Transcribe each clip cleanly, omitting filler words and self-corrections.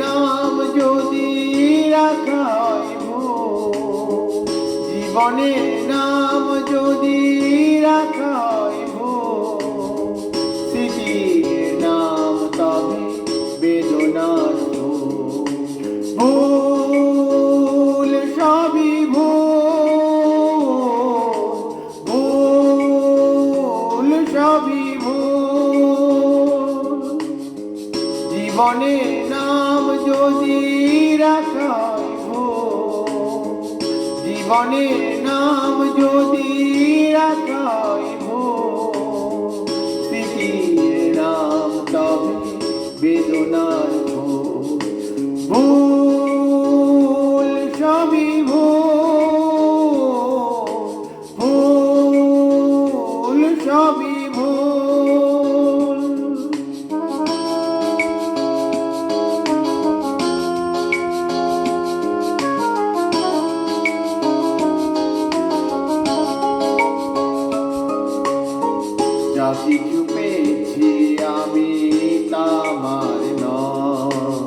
নাম যদি রাখা হয় ভুল, জীবনের নাম যদি রাখা হয় ভুল, স্মৃতির নাম তবে বেদনার ভুল। ভুল সবই ভুল, ভুল সবই ভুল, জীবনের নাম যদি রাখা হয় ভুল, জীবনের নাম যদি রাখা হয় ভুল, স্মৃতির নাম তবে বেদনার ভুল। ভুল সবই ভুল, ভুল সবই ভুল। যা কিছু পেয়েছি আমি তা আমার নয়,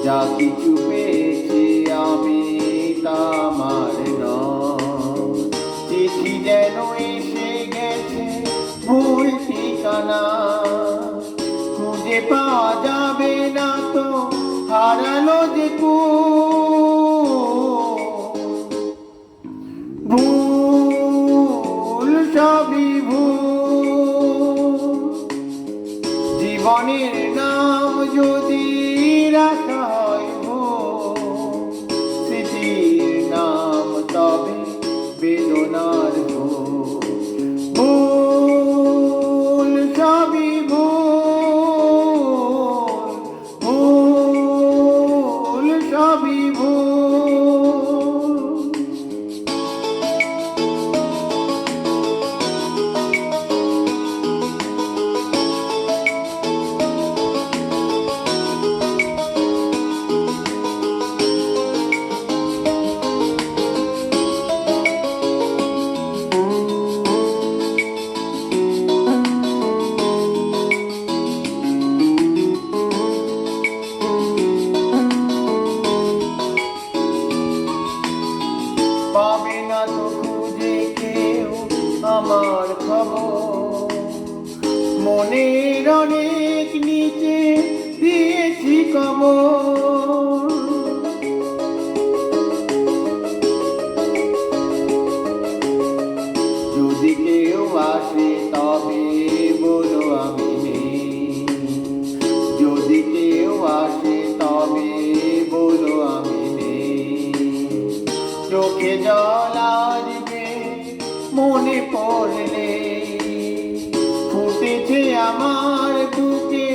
যা কিছু পেয়েছি আমি তা আমার নয়। চিঠি যেন এসে গেছে ভুল ঠিকানা, খুঁজে পাওয়া যাবে না তো হারালো যে ভুল সবই ভুল, জীবনের নাম যদি রাখা হয় ভুল, স্মৃতির নাম তবে বেদনার ভুল। ভুল সবই ভুল, ভুল সবই ভুল। পাবে না তো খুঁজে কেউ আমার খবর, মনের অনেক নিচে দিয়েছি কবর। যদি কেউ আসে তবে বলো আমি নেই, যদি কেউ আসে তবে বলো আমি নেই। চোখে জল আসবে মনে পড়লে, ফুটেছে আমার বুকে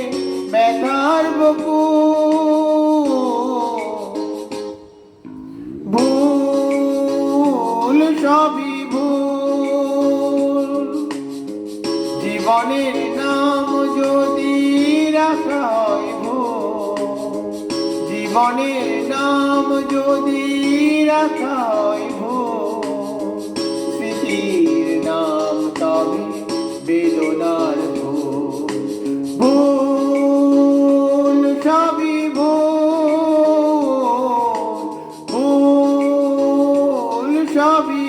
ব্যথার বকুল। ভুল সবই ভুল, জীবনের নাম যদি রাখা হয় ভুল, জীবনের নাম যদি রাখা হয় ভুল, স্মৃতির নাম তবে বেদনার ভুল। ভুল সবই ভুল, ভুল সবই